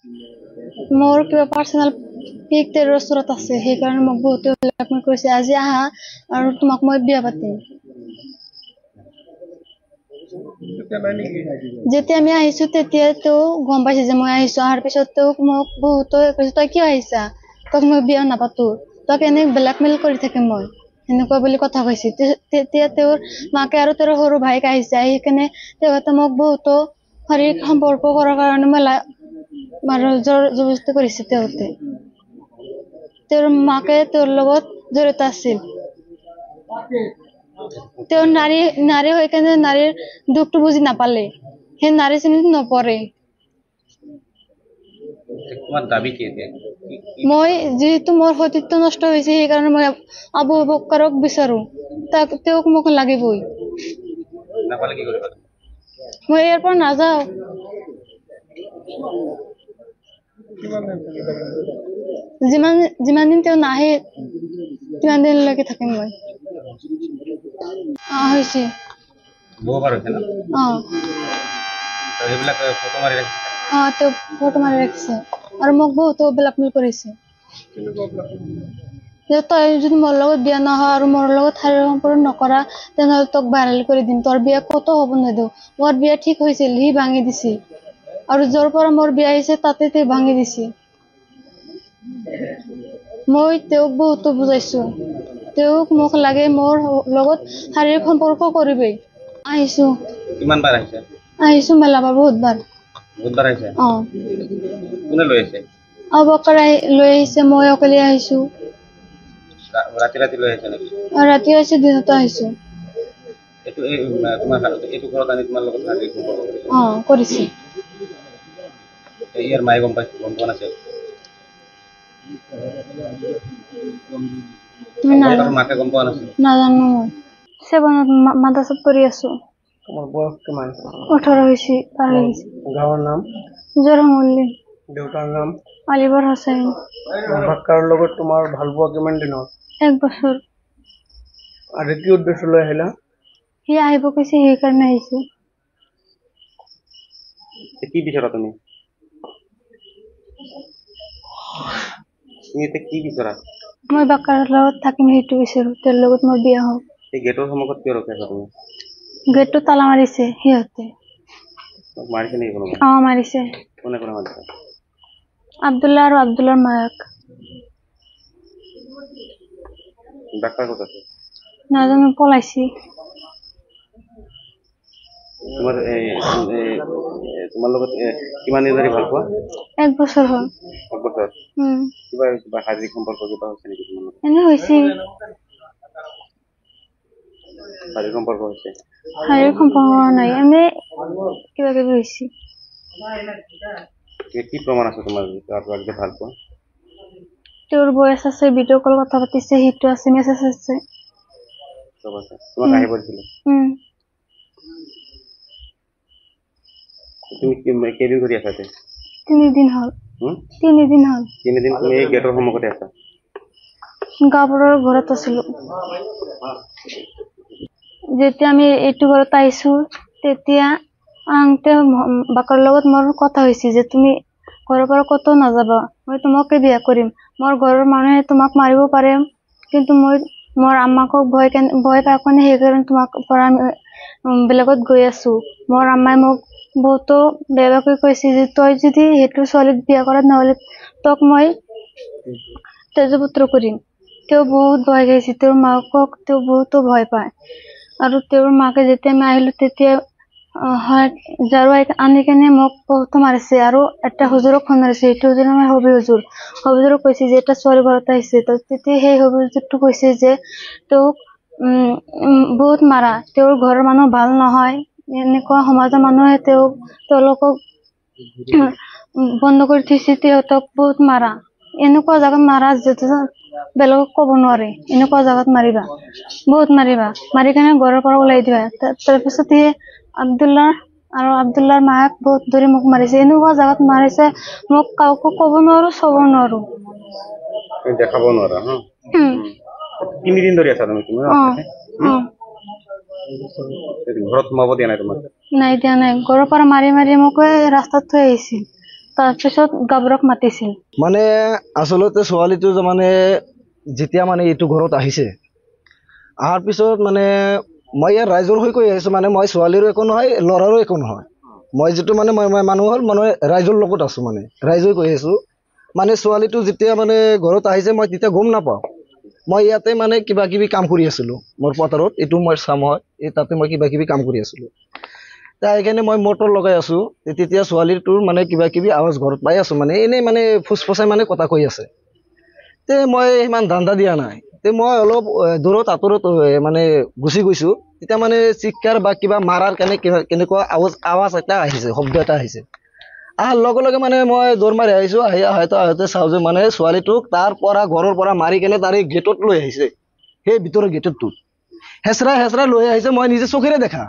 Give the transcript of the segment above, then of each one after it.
মোৰ কিবা পাৰ্চনেল পিক তেওঁৰ ওচৰত আছে, সেইকাৰণে মোক বহুতে ব্লেকমেইল কৰিছে, আজি আহা আৰু তোমাক মই বিয়া পাতিম। যেতিয়া আমি আহিছো তেতিয়া তেওঁ গম পাইছে যে মই আহিছো। অহাৰ পিছত তেওঁক মোক বহুতে কৈছে, তই কিয় আহিছা, তোক মই বিয়া নাপাতো, তক এনে ব্লেকমেইল কৰি থাকিম মই, সেনেকুৱা বুলি কথা কৈছে। তেতিয়া তেওঁৰ মাকে আৰু তেওঁৰ সৰু ভাইক আহিছে, আহি কেনে তেওঁহঁতে মোক বহুতো শাৰীৰিক সম্পৰ্ক কৰাৰ কাৰণে জোৰ জবৰদস্তি কৰিছে। তেওঁহঁতে তেওঁৰ মাকে তেওঁৰ লগত জড়িত আছিল। তেওঁ নাৰী হৈ কেনে নাৰীৰ দুখটো বুজি নাপালে, সেই নাৰী শ্ৰেণীত নপৰে। তোমাৰ দাবী কি এতিয়া? মই যিহেতু মোৰ সতীত্ব নষ্ট হৈছে, সেইকাৰণে মই আবু বক্কৰক বিচাৰো, তেওঁক মোক লাগিবই। নাপালে কি কৰিবা? মই ইয়াৰ পৰা নাযাওঁ। যিমান দিন তেওঁ নাহে কিমান দিনলৈকে থাকিম মই। হৈছে বহুবাৰ হৈছে ন? সেইবিলাক ফটো মাৰি ৰাখিছে? তেওঁ ফটো মাৰি ৰাখিছে আৰু মোক বহুতো ব্লেকমেইল কৰিছে যে তই যদি মোৰ লগত বিয়া নহয় আৰু মোৰ লগত শাৰীৰিক সম্পৰ্ক নকৰা, তেনেহ'লে তোক ভাইৰেল কৰি দিম, তোৰ বিয়া কতো হ'ব নিদিওঁ। মোৰ বিয়া ঠিক হৈছিল, সি ভাঙি দিছে, আৰু য'ৰ পৰা মোৰ বিয়া আহিছে তাতে তেওঁ ভাঙি দিছে। মই তেওঁক বহুতো বুজাইছো, তেওঁক মোক লাগে, মোৰ লগত শাৰীৰিক সম্পৰ্ক কৰিবই। আহিছো। কিমান বাৰ আহিছে? আহিছো মেলাবাৰ, বহুতবাৰ আহিছে? কোনে লৈ আহিছে? আবু বক্কৰ লৈ আহিছে, মই অকলে আহিছো। ৰাতি লৈ আহিছে নেকি? ৰাতি আহিছো, দিনতো আহিছো। এইটো ঘৰত আনি তোমাৰ লগত শাৰীৰিক সম্পৰ্ক কৰিছে। ইয়াৰ মায়ে গম পোৱা নাছিল? মাকে গম পোৱা নাছিল? নাজানো। মই 7ত মাদ্ৰাসাত পঢ়ি আছো। তোমাৰ বয়স কিমান? 18 হৈছে, পাৰ হৈ গৈছে। গাঁৱৰ নাম? জৰমল্লি। দেউতাৰ নাম? আলিবৰ হুছেইন। বাক্কাৰৰ লগত তোমাৰ ভাল পোৱা কিমান দিনৰ? 1 বছৰ। আৰু কি উদ্দেশ্য লৈ আহিলা? সি আহিব কৈছে, সেইকাৰণে আহিছো। কি বিচৰা তুমি? কি বিচৰা? মই বাক্কাৰৰ লগত থাকিম, সেইটো বিচাৰো, তেওঁৰ লগত মোৰ বিয়া হওক। এই গেটৰ সন্মুখত কিয় ৰখি আছা তুমি? গেটটো তালা মাৰিছে সিহঁতে। মাৰিছে নেকি কোনোবাই? মাৰিছে। কোনে মাৰিছে? আব্দুল্লাহ আৰু আব্দুল্লাহৰ মাক। ডাক্তাৰ ক'ত আছে? নাজানো, পলাইছি। তোমাৰ লগত কিমান দিন ধৰি ভাল পোৱা? 1 বছৰ হ'ল। 1 বছৰ? কিবা শাৰীৰিক সম্পৰ্ক কিবা হৈছে নেকি তোমাৰ লগত? এনে হৈছে। শাৰীৰিক সম্পৰ্ক হৈছে? শাৰীৰিক সম্পৰ্ক নাই, এনে কিবা কিবি হৈছে। কি প্ৰমাণ আছে তোমাৰ যে ভাল পোৱা? তেওঁৰ বয়স আছে, ভিডিঅ' কল কথা পাতিছে, সেইটো আছে, মেছেজ আছে। তোমাক আহিব দিছিলে? তুমি কেইদিন ধৰি আছা? 3 দিন হ'ল। 3 দিন হ'ল। 3 দিন তুমি এই গেটৰ সন্মুখতে আছা? গাঁওবোৰৰ ঘৰত আছিলো। যেতিয়া আমি এইটো ঘৰত আহিছো, তেতিয়া বাকৰ লগত মোৰ কথা হৈছে যে তুমি ঘৰৰ পৰা কতো নাযাবা, মই তোমাকে বিয়া কৰিম, মোৰ ঘৰৰ মানুহে তোমাক মাৰিব পাৰে, কিন্তু মোৰ আম্মাকক ভয় পাই কাৰণে সেইকাৰণে তোমাক পৰা বেলেগত গৈ আছো। মোৰ আম্মাই মোক বহুতো বেয়াকৈ কৈছে যে তই যদি সেইটো ছোৱালীক বিয়া কৰা, নহ'লে তোক মই তেজপুত্ৰ কৰিম। তেওঁ বহুত ভয় খাইছে, তেওঁৰ মাকক তেওঁ বহুতো ভয় পায়। আৰু তেওঁৰ মাকে যেতিয়া মই আহিলো, তেতিয়া ঝাৰু আনি কেনে মোক বহুতো মাৰিছে, আৰু এটা হুজুৰক ফোন মাৰিছে, সেইটো হুজুৰ আমাৰ হবি হুজুৰক কৈছে যে এটা ছোৱালী ঘৰত আহিছে। তেতিয়া সেই হবি হুজুৰটো কৈছে যে তেওঁক বহুত মাৰা, তেওঁৰ ঘৰৰ মানুহ ভাল নহয়, এনেকুৱা সমাজৰ মানুহে তেওঁলোকক বন্ধ কৰি থৈছে, তেওঁক বহুত মাৰা, এনেকুৱা জাগাত মাৰা বেলেগক ক'ব নোৱাৰে, এনেকুৱা জাগাত মাৰিবা, বহুত মাৰিবা, মাৰি কেনে ঘৰৰ পৰা ওলাই দিবা। তাৰপিছত সেই আব্দুল্লাহৰ মাক বহুত ধৰি মোক মাৰিছে, এনেকুৱা জাগাত মাৰিছে, মোক কাকো ক'ব নোৱাৰো, চাব নোৱাৰো। দেখাব নোৱাৰা? 3 দিন ধৰি আছা তুমি? ঘৰত সোমাব দিয়া নাই তোমাক? নাই দিয়া নাই, ঘৰৰ পৰা মাৰি মাৰি মোক ৰাস্তাত থৈ আহিছিল। তাৰপিছত গাবৰক মাতিছিল। মানে আচলতে ছোৱালীটো মানে যেতিয়া মানে এইটো ঘৰত আহিছে, অহাৰ পিছত মানে মই ইয়াৰ ৰাইজৰ হৈ কৈ আহিছোঁ, মানে মই ছোৱালীৰো একো নহয়, ল'ৰাৰো একো নহয়। মই যিটো মানে মই মানুহৰ মানে ৰাইজৰ লগত আছোঁ, মানে ৰাইজে কৈ আছোঁ। মানে ছোৱালীটো যেতিয়া মানে ঘৰত আহিছে, মই তেতিয়া গম নাপাওঁ। মই ইয়াতে মানে কিবা কিবি কাম কৰি আছিলোঁ মোৰ পথাৰত, এইটো মই চাম হয়, এই তাতে মই কিবা কিবি কাম কৰি আছিলোঁ। সেইকাৰণে মই মটৰ লগাই আছোঁ, তেতিয়া ছোৱালীটোৰ মানে কিবা কিবি আৱাজ ঘৰত পাই আছোঁ, মানে এনেই মানে ফুচফুচাই মানে কথা কৈ আছে। তে মই ইমান ধান্দা দিয়া নাই। তে মই অলপ দূৰত আঁতৰত মানে গুচি গৈছোঁ। তেতিয়া মানে চিৎকাৰ বা কিবা মাৰাৰ কেনেকুৱা আৱাজ এটা আহিছে, শব্দ এটা আহিছে। লগে লগে মানে মই দৌৰ মাৰি আহিছোঁ। আহোঁতে চাওঁ যে মানে ছোৱালীটোক তাৰ পৰা ঘৰৰ পৰা মাৰি কেনে তাৰ এই গেটত লৈ আহিছে, সেই ভিতৰৰ গেটত হেঁচৰাই লৈ আহিছে। মই নিজে চকুৰে দেখা।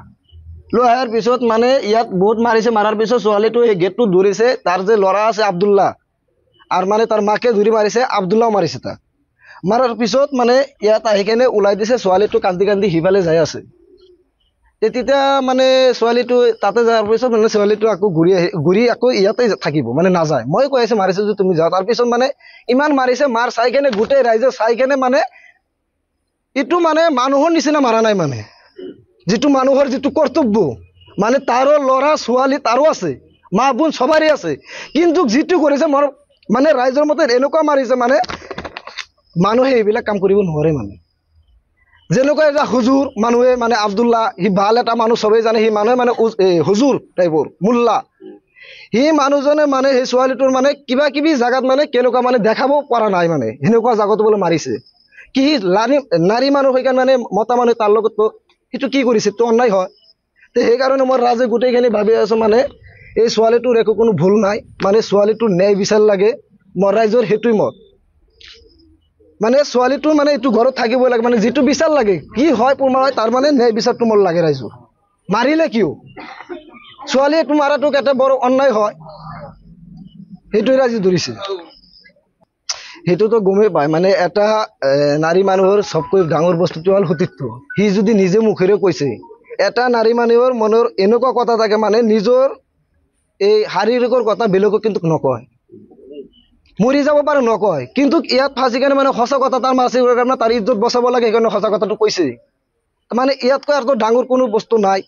লৈ অহাৰ পিছত মানে ইয়াত বহুত মাৰিছে, মাৰাৰ পিছত ছোৱালীটো এই গেটটোত ধৰিছে। তাৰ যে ল'ৰা আছে আব্দুল্লাহ, আৰু মানে তাৰ মাকে ধৰি মাৰিছে, আব্দুল্লাহ মাৰিছে তাক। মাৰাৰ পিছত মানে ইয়াত আহি কেনে ওলাই দিছে, ছোৱালীটো কান্দি কান্দি সিফালে যাই আছে। তেতিয়া মানে ছোৱালীটো তাতে যোৱাৰ পিছত মানে ছোৱালীটো আকৌ ঘূৰি আকৌ ইয়াতে থাকিব, মানে নাযায়। মই কৈ আছোঁ মাৰিছে যে তুমি যাওঁ। তাৰপিছত মানে ইমান মাৰিছে, মাৰ চাই কেনে গোটেই ৰাইজে চাই কেনে মানে এইটো মানে মানুহৰ নিচিনা মাৰা নাই, মানে যিটো মানুহৰ যিটো কৰ্তব্য, মানে তাৰো ল'ৰা ছোৱালী তাৰো আছে, মা বোন সবাৰে আছে, কিন্তু যিটো কৰিছে মোৰ মানে ৰাইজৰ মতে এনেকুৱা মাৰিছে, মানে মানুহে এইবিলাক কাম কৰিব নোৱাৰে। মানে যেনেকুৱা এটা হুজুৰ মানুহে, মানে আব্দুল্লাহ, সি ভাল এটা মানুহ, চবেই জানে সি মানুহে মানে হুজুৰ টাইপৰ মোল্লা, সি মানুহজনে মানে সেই ছোৱালীটোৰ মানে কিবা কিবি জাগাত মানে কেনেকুৱা মানে দেখাব পৰা নাই, মানে সেনেকুৱা জাগাতো বোলে মাৰিছে। কি নাৰী মানুহ সেইকাৰণে মানে মতা মানুহ তাৰ লগত সেইটো কি কৰিছে, তো অন্যায় হয়। সেইকাৰণে মই ৰাইজে গোটেইখিনি ভাবি আছোঁ, মানে এই ছোৱালীটোৰ একো কোনো ভুল নাই, মানে ছোৱালীটোৰ ন্যায় বিচাৰ লাগে। মই ৰাইজৰ সেইটোৱে মত, মানে ছোৱালীটো মানে এইটো ঘৰত থাকিবই লাগে, মানে যিটো বিচাৰ লাগে কি হয় প্ৰমাণ হয়, তাৰ মানে ন্যায় বিচাৰটো মোৰ লাগে ৰাইজৰ। মাৰিলে কিয় ছোৱালী এইটো মাৰাটোক এটা বৰ অন্যায় হয়, সেইটোৱে ৰাইজে ধৰিছে। সেইটোতো গমেই পায়, মানে এটা নাৰী মানুহৰ চবকৈ ডাঙৰ বস্তুটো হ'ল সতীত্ব। সি যদি নিজে মুখেৰে কৈছে, এটা নাৰী মানুহৰ মনৰ এনেকুৱা কথা থাকে, মানে নিজৰ এই শাৰীৰিকৰ কথা বেলেগক কিন্তু নকয়, মৰি যাব পাৰে নকয়, কিন্তু ইয়াত ফাঁচি কেনে মানে সঁচা কথা তাৰ মাছে কাৰণে তাৰ ইজ্জত বচাব লাগে, সেইকাৰণে সঁচা কথাটো কৈছে। মানে ইয়াতকৈ আৰু ডাঙৰ কোনো বস্তু নাই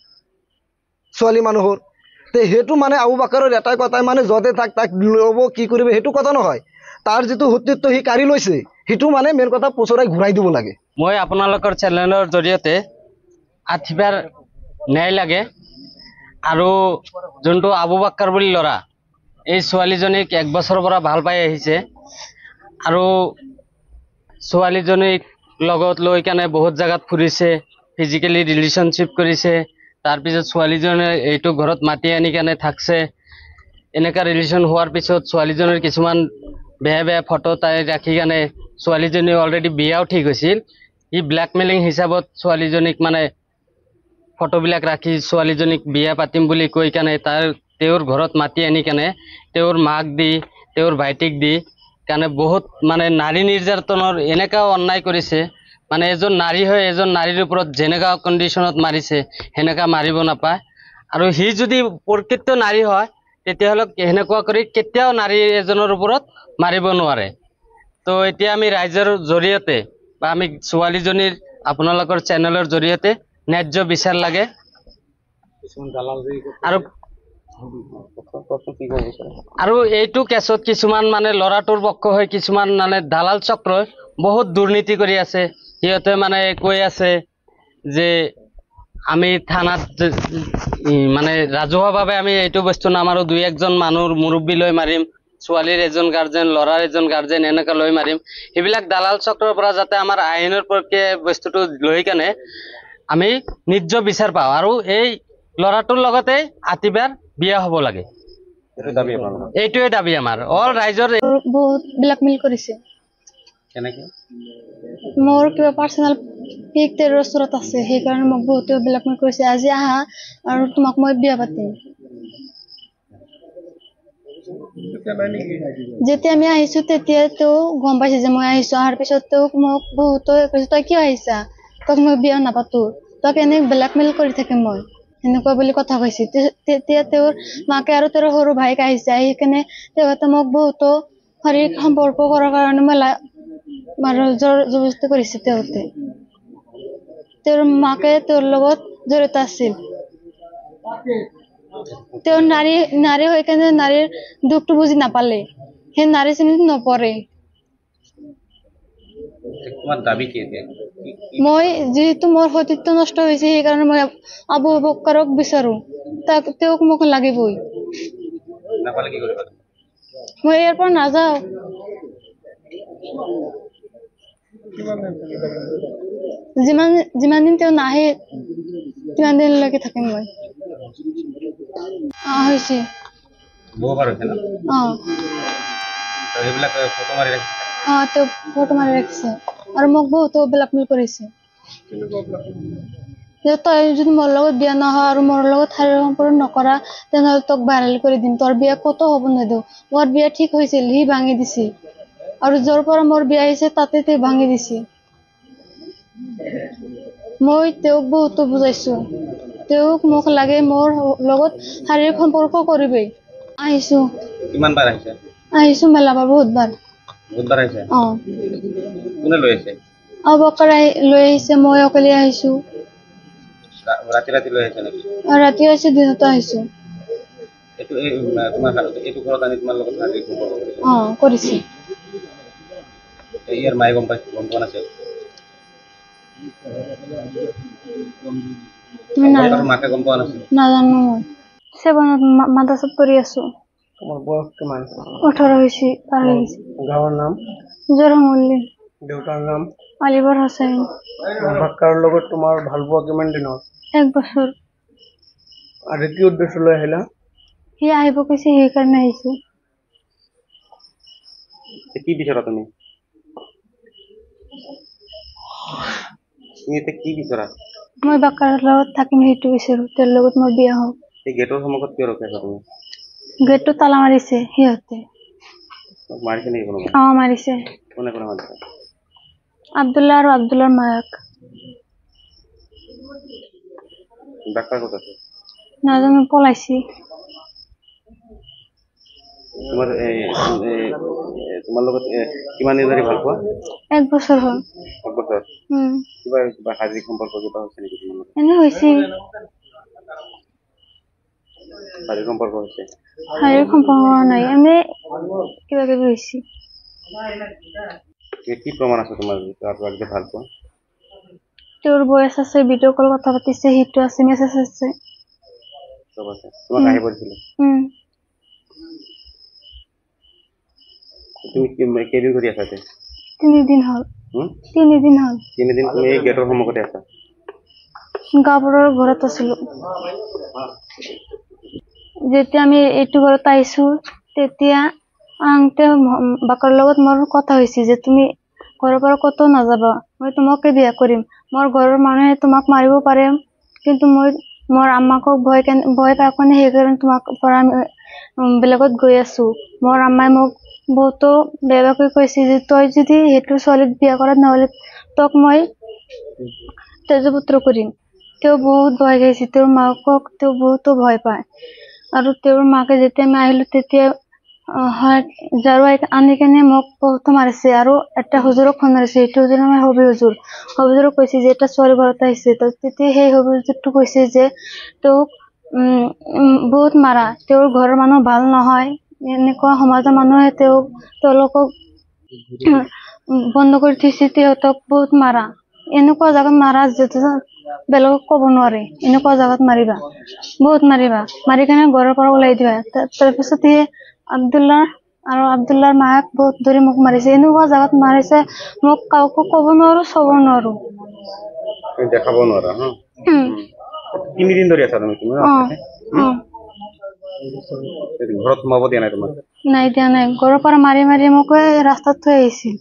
ছোৱালী মানুহৰ। সেইটো মানে আবু বাকাৰৰ এটাই কথাই, মানে য'তে তাক ল'ব কি কৰিব সেইটো কথা নহয়, তাৰ যিটো সতীত্ব সি কাঢ়ি লৈছে, সেইটো মানে মেইন কথা পচৰাই ঘূৰাই দিব লাগে। মই আপোনালোকৰ চেনেলৰ জৰিয়তে আঠিবাৰ ন্যায় লাগে, আৰু যোনটো আবু বাক্কাৰ বুলি ল'ৰা, এই ছোৱালীজনীক 1 বছৰৰ পৰা ভাল পাই আহিছে, আৰু ছোৱালীজনীক লগত লৈ কেনে বহুত জাগাত ফুৰিছে, ফিজিকেলি ৰিলেশ্যনশ্বিপ কৰিছে। তাৰপিছত ছোৱালীজনীয়ে এইটো ঘৰত মাতি আনি কেনে থাকছে। এনেকা ৰিলেশ্যন হোৱাৰ পিছত ছোৱালীজনীৰ কিছুমান বেয়া বেয়া ফটো তাই ৰাখি কেনে, ছোৱালীজনী অলৰেডি বিয়াও ঠিক হৈছিল, ই ব্লেকমেইলিং হিচাপত ছোৱালীজনীক মানে ফটোবিলাক ৰাখি ছোৱালীজনীক বিয়া পাতিম বুলি কৈ কেনে তেওঁৰ ঘৰত মাতি আনি কেনে তেওঁৰ মাক দি, তেওঁৰ ভাইটিক দি কাৰণে বহুত মানে নাৰী নিৰ্যাতনৰ এনেকাও অন্যায় কৰিছে। মানে এজন নাৰী হৈ এজন নাৰীৰ ওপৰত যেনেকা কণ্ডিশ্যনত মাৰিছে, সেনেকা মাৰিব নাপায়। আৰু সি যদি প্ৰকৃত নাৰী হয়, তেতিয়াহ'লে সেনেকুৱা কৰি কেতিয়াও নাৰী এজনৰ ওপৰত মাৰিব নোৱাৰে। তো এতিয়া আমি ৰাইজৰ জৰিয়তে বা আমি ছোৱালীজনীৰ আপোনালোকৰ চেনেলৰ জৰিয়তে ন্যায্য বিচাৰ লাগে। আৰু এইটো কেছত কিছুমান মানে ল'ৰাটোৰ পক্ষ হৈ কিছুমান মানে দালাল চক্ৰই বহুত দুৰ্নীতি কৰি আছে। সিহঁতে মানে কৈ আছে যে আমি থানাত মানে ৰাজহুৱাভাৱে আমি এইটো বস্তু নামাৰো, 2-1জন মানুহৰ মুৰব্বী লৈ মাৰিম, ছোৱালীৰ এজন গাৰ্জেন, ল'ৰাৰ এজন গাৰ্জেন, এনেকা লৈ মাৰিম। সেইবিলাক দালাল চক্ৰৰ পৰা যাতে আমাৰ আইনৰ প্ৰক্ৰিয়া বস্তুটো লৈ কেনে আমি ন্যায্য বিচাৰ পাওঁ, আৰু এই ল'ৰাটোৰ লগতে আতিবাৰ বিয়া হ'ব লাগে, এইটোৱে দাবী আমাৰ অল ৰাইজৰ। বহুত ব্লেকমেইল কৰিছে। মোৰ কিবা পাৰ্চনেল পিক তেওঁৰ ওচৰত আছে, সেইকাৰণে মোক বহুতে ব্লেকমেইল কৰিছে। আজি আহা আৰু তোমাক মই বিয়া পাতিম। যেতিয়া আমি আহিছো তেতিয়া তেওঁ গম পাইছে যে মই আহিছো। অহাৰ পিছত তেওঁক মোক বহুতে কৈছে, তই কিয় আহিছা, তোক মই বিয়া নাপাতো, তোক এনে ব্লেকমেইল কৰি থাকিম মই, এনেকুৱা বুলি কথা কৈছে। তেতিয়া তেওঁৰ মাকে আৰু তেওঁৰ সৰু ভাইক আহিছে, আহি কেনে তেওঁহঁতে মোক বহুতো শাৰীৰিক সম্পৰ্ক কৰাৰ কাৰণে মানে জোৰ জবৰদস্তি কৰিছে। তেওঁহঁতে তেওঁৰ মাকে তেওঁৰ লগত জড়িত আছিল। তেওঁ নাৰী হৈ কেনে নাৰীৰ দুখটো বুজি নাপালে, সেই নাৰী শ্ৰেণীত নপৰে। তোমাৰ দাবী কি এতিয়া? মই যিহেতু মোৰ সতীত্ব নষ্ট হৈছে, সেইকাৰণে মই আবু বক্কৰক বিচাৰো, তেওঁক মোক লাগিবই। নাপালে কি কৰিবা? মই ইয়াৰ পৰা নাযাওঁ। যিমান দিন তেওঁ নাহে কিমান দিনলৈকে থাকিম মই। হৈছে বহুবাৰ হৈছে ন? সেইবিলাক ফটো মাৰি ৰাখিছে। তেওঁ ফটো মাৰি ৰাখিছে আৰু মোক বহুতো ব্লেকমেইল কৰিছে যে তই যদি মোৰ লগত বিয়া নহয় আৰু মোৰ লগত শাৰীৰিক সম্পৰ্ক নকৰা, তেনেহ'লে তোক ভাইৰেল কৰি দিম, তোৰ বিয়া ক'তো হ'ব নিদিওঁ। মোৰ বিয়া ঠিক হৈছিল, সি ভাঙি দিছে, আৰু য'ৰ পৰা মোৰ বিয়া আহিছে তাতে তেওঁ ভাঙি দিছে। মই তেওঁক বহুতো বুজাইছো, তেওঁক মোক লাগে, মোৰ লগত শাৰীৰিক সম্পৰ্ক কৰিবই। আহিছো। কিমান বাৰ আহিছে? আহিছো মেলাবাৰ, বহুতবাৰ আহিছে। কোনে লৈ আহিছে? আবু বক্কৰ লৈ আহিছে, মই অকলে আহিছো। ৰাতি লৈ আহিছে নেকি? ৰাতি আহিছো, দিনতো আহিছো। এইটো ঘৰত আনি তোমাৰ লগত শাৰীৰিক সম্পৰ্ক কৰিছে? কৰিছে। ইয়াৰ মায়ে গম পোৱা নাছিল? মাকে গম পোৱা নাছিল? নাজানো। মই 7ত মাদ্ৰাসাত পঢ়ি আছো। তোমাৰ বয়স কিমান? 18 হৈছে, পাৰ হৈ গৈছে। গাঁৱৰ নাম? জৰমল্লি। দেউতাৰ নাম? আলিবৰ হুছেইন। বাক্কাৰৰ লগত তোমাৰ ভাল পোৱা কিমান দিনৰ? 1 বছৰ। আৰু কি উদ্দেশ্য লৈ আহিলা? সি আহিব কৈছে, সেইকাৰণে আহিছো। কি বিচৰা তুমি? কি বিচৰা? মই বাক্কাৰৰ লগত থাকিম, সেইটো বিচাৰো। তেওঁৰ লগত মোৰ বিয়া হওক। এই গেটৰ সন্মুখত কিয় ৰখি আছা তুমি? গেটটো তালা মাৰিছে সিহঁতে। মাৰিছে নেকি কোনোবাই? মাৰিছে। কোনে মাৰিছে? আব্দুল্লাহ আৰু আব্দুল্লাহৰ মাক। ডাক্তাৰ ক'ত আছে? নাজানো, পলাইছি। তোমাৰ লগত কিমান দিন ধৰি ভাল পোৱা? 1 বছৰ হ'ল। 1 বছৰ? কিবা শাৰীৰিক সম্পৰ্ক কিবা হৈছে নেকি তোমাৰ লগত? এনে হৈছে। শাৰীৰিক সম্পৰ্ক হৈছে? শাৰীৰিক সম্পৰ্ক নাই, এনে কিবা কিবি হৈছে। কি প্ৰমাণ আছে তোমাৰ যে ভাল পোৱা? তেওঁৰ বয়স আছে, ভিডিঅ' কল কথা পাতিছে, সেইটো আছে, মেছেজ আছে। চব আছে। তোমাক আহিব দিছিলে? তুমি কেইদিন ধৰি আছা? 3 দিন হ'ল। 3 দিন হ'ল। 3 দিন তুমি এই গেটৰ সন্মুখতে আছা? গাঁওবোৰৰ ঘৰত আছিলো। যেতিয়া আমি এইটো ঘৰত আহিছো, তেতিয়া তেওঁ বাকৰ লগত মোৰ কথা হৈছে যে তুমি ঘৰৰ পৰা ক'তো নাযাবা, মই তোমাকে বিয়া কৰিম, মোৰ ঘৰৰ মানুহে তোমাক মাৰিব পাৰে, কিন্তু মই মোৰ আম্মাকক ভয় পাই কাৰণে সেইকাৰণে তোমাক পৰা বেলেগত গৈ আছো। মোৰ আম্মাই মোক বহুতো বেয়াকৈ কৈছে যে তই যদি সেইটো ছোৱালীক বিয়া কৰা, নহ'লে তোক মই তেজপুত্ৰ কৰিম। তেওঁ বহুত ভয় খাইছে, তেওঁৰ মাকক তেওঁ বহুতো ভয় পায়। আৰু তেওঁৰ মাকে যেতিয়া মই আহিলো, তেতিয়া ঝাৰু আনি কেনে মোক বহুতো মাৰিছে, আৰু এটা হুজুৰক ফোন মাৰিছে, সেইটো হুজুৰ আমাৰ হবি হুজুৰক কৈছে যে এটা ছোৱালী ঘৰত আহিছে। তেতিয়া সেই হবি হুজুৰটো কৈছে যে তেওঁক বহুত মাৰা, তেওঁৰ ঘৰৰ মানুহ ভাল নহয়, এনেকুৱা সমাজৰ মানুহে তেওঁলোকক বন্ধ কৰি থৈছে, তেওঁক বহুত মাৰা। এনেকুৱা জাগাত মাৰা যিটো বেলেগক ক'ব নোৱাৰে, এনেকুৱা জাগাত মাৰিবা, বহুত মাৰিবা, মাৰি কেনে ঘৰৰ পৰা ওলাই দিবা। তাৰপিছত সেই আব্দুল্লাহৰ মাক বহুত ধৰি মোক মাৰিছে, এনেকুৱা জাগাত মাৰিছে, মোক কাকো ক'ব নোৱাৰো, চাব নোৱাৰো। দেখাব নোৱাৰা? 3 দিন ধৰি আছা তুমি? ঘৰত সোমাব দিয়া নাই তোমাক? নাই দিয়া নাই, ঘৰৰ পৰা মাৰি মাৰি মোক ৰাস্তাত থৈ আহিছিল।